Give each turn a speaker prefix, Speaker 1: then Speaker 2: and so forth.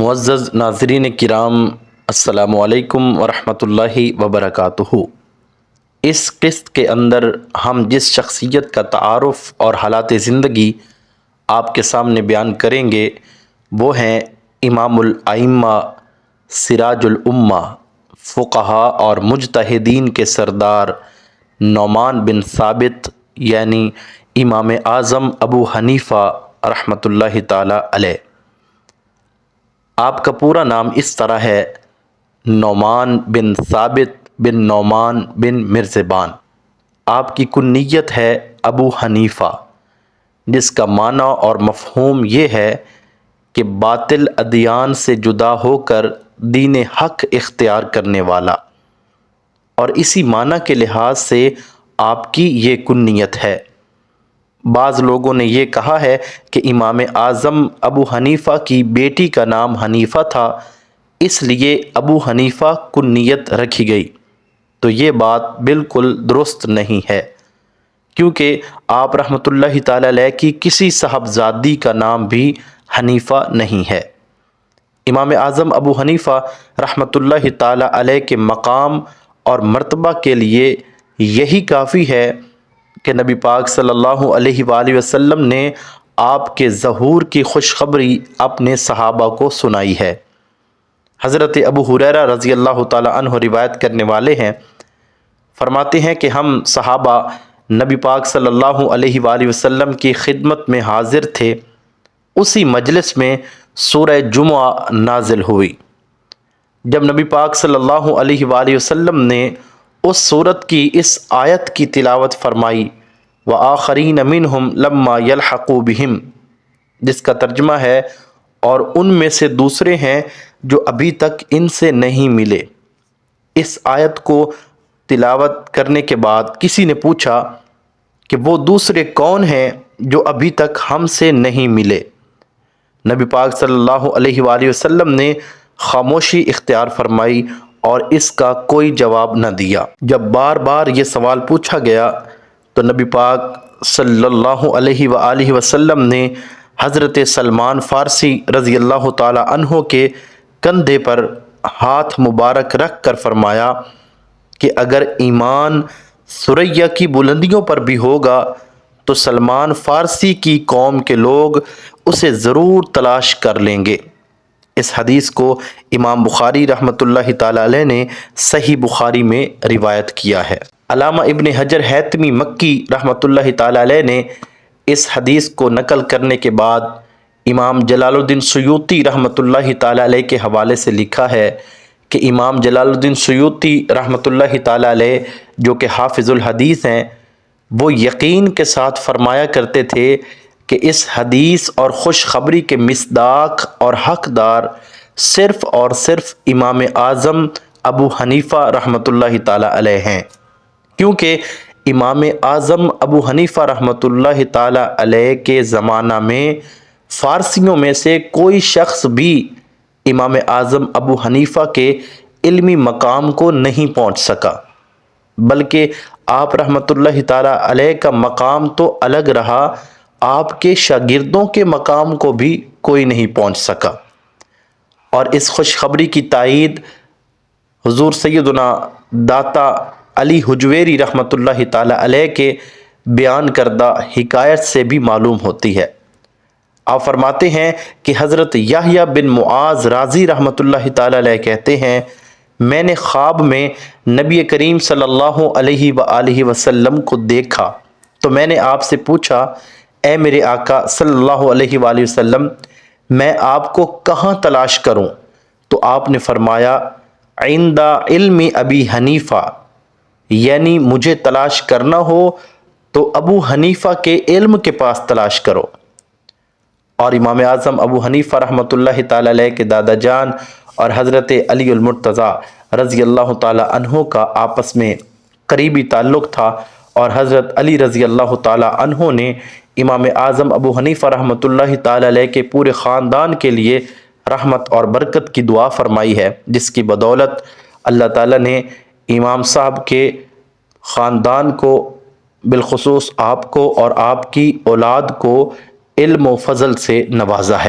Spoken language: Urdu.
Speaker 1: معزز ناظرین کرام، السلام علیکم ورحمۃ اللہ وبرکاتہ۔ اس قسط کے اندر ہم جس شخصیت کا تعارف اور حالات زندگی آپ کے سامنے بیان کریں گے وہ ہیں امام الائمہ، سراج الامہ، فقہاء اور مجتہدین کے سردار نعمان بن ثابت یعنی امام اعظم ابو حنیفہ رحمۃ اللہ تعالی علیہ۔ آپ کا پورا نام اس طرح ہے: نعمان بن ثابت بن نعمان بن مرزبان۔ آپ کی کنیت ہے ابو حنیفہ، جس کا معنی اور مفہوم یہ ہے کہ باطل ادیان سے جدا ہو کر دین حق اختیار کرنے والا، اور اسی معنی کے لحاظ سے آپ کی یہ کنیت ہے۔ بعض لوگوں نے یہ کہا ہے کہ امام اعظم ابو حنیفہ کی بیٹی کا نام حنیفہ تھا، اس لیے ابو حنیفہ کنیت رکھی گئی، تو یہ بات بالکل درست نہیں ہے، کیونکہ آپ رحمۃ اللہ تعالی علیہ کی کسی صاحبزادی کا نام بھی حنیفہ نہیں ہے۔ امام اعظم ابو حنیفہ رحمۃ اللہ تعالی علیہ کے مقام اور مرتبہ کے لیے یہی کافی ہے کہ نبی پاک صلی اللہ علیہ وآلہ وسلم نے آپ کے ظہور کی خوشخبری اپنے صحابہ کو سنائی ہے۔ حضرت ابو ہریرہ رضی اللہ تعالی عنہ روایت کرنے والے ہیں، فرماتے ہیں کہ ہم صحابہ نبی پاک صلی اللہ علیہ وآلہ وسلم کی خدمت میں حاضر تھے، اسی مجلس میں سورہ جمعہ نازل ہوئی۔ جب نبی پاک صلی اللہ علیہ وآلہ وسلم نے اس سورت کی اس آیت کی تلاوت فرمائی، وَآخَرِينَ مِنْهُمْ لَمَّا يَلْحَقُوا بِهِمْ، جس کا ترجمہ ہے اور ان میں سے دوسرے ہیں جو ابھی تک ان سے نہیں ملے۔ اس آیت کو تلاوت کرنے کے بعد کسی نے پوچھا کہ وہ دوسرے کون ہیں جو ابھی تک ہم سے نہیں ملے؟ نبی پاک صلی اللہ علیہ وآلہ وسلم نے خاموشی اختیار فرمائی اور اس کا کوئی جواب نہ دیا۔ جب بار بار یہ سوال پوچھا گیا تو نبی پاک صلی اللہ علیہ وآلہ وسلم نے حضرت سلمان فارسی رضی اللہ تعالی عنہ کے کندھے پر ہاتھ مبارک رکھ کر فرمایا کہ اگر ایمان ثریا کی بلندیوں پر بھی ہوگا تو سلمان فارسی کی قوم کے لوگ اسے ضرور تلاش کر لیں گے۔ اس حدیث کو امام بخاری رحمۃ اللہ تعالی علیہ نے صحیح بخاری میں روایت کیا ہے۔ علامہ ابن حجر حیثمی مکی رحمۃ اللہ تعالی علیہ نے اس حدیث کو نقل کرنے کے بعد امام جلال الدین سیوطی رحمۃ اللہ تعالی علیہ کے حوالے سے لکھا ہے کہ امام جلال الدین سیوطی رحمۃ اللہ تعالی علیہ جو کہ حافظ الحدیث ہیں، وہ یقین کے ساتھ فرمایا کرتے تھے کہ اس حدیث اور خوشخبری کے مصداق اور حقدار صرف اور صرف امام اعظم ابو حنیفہ رحمۃ اللہ تعالی علیہ ہیں، کیونکہ امام اعظم ابو حنیفہ رحمۃ اللہ تعالی علیہ کے زمانہ میں فارسیوں میں سے کوئی شخص بھی امام اعظم ابو حنیفہ کے علمی مقام کو نہیں پہنچ سکا، بلکہ آپ رحمۃ اللہ تعالی علیہ کا مقام تو الگ رہا، آپ کے شاگردوں کے مقام کو بھی کوئی نہیں پہنچ سکا۔ اور اس خوشخبری کی تائید حضور سیدنا داتا علی حجویری رحمۃ اللہ تعالی علیہ کے بیان کردہ حکایت سے بھی معلوم ہوتی ہے۔ آپ فرماتے ہیں کہ حضرت یحییٰ بن معاذ رازی رحمۃ اللہ تعالی علیہ کہتے ہیں، میں نے خواب میں نبی کریم صلی اللہ علیہ وآلہ وسلم کو دیکھا تو میں نے آپ سے پوچھا، اے میرے آقا صلی اللہ علیہ وآلہ وسلم، میں آپ کو کہاں تلاش کروں؟ تو آپ نے فرمایا، عند علم ابی حنیفہ، یعنی مجھے تلاش کرنا ہو تو ابو حنیفہ کے علم کے پاس تلاش کرو۔ اور امام اعظم ابو حنیفہ رحمۃ اللہ تعالی علیہ کے دادا جان اور حضرت علی المرتضیٰ رضی اللہ تعالی عنہ کا آپس میں قریبی تعلق تھا، اور حضرت علی رضی اللہ تعالی عنہ نے امام اعظم ابو حنیفہ رحمۃ اللہ تعالی علیہ کے پورے خاندان کے لیے رحمت اور برکت کی دعا فرمائی ہے، جس کی بدولت اللہ تعالی نے امام صاحب کے خاندان کو، بالخصوص آپ کو اور آپ کی اولاد کو، علم و فضل سے نوازا ہے۔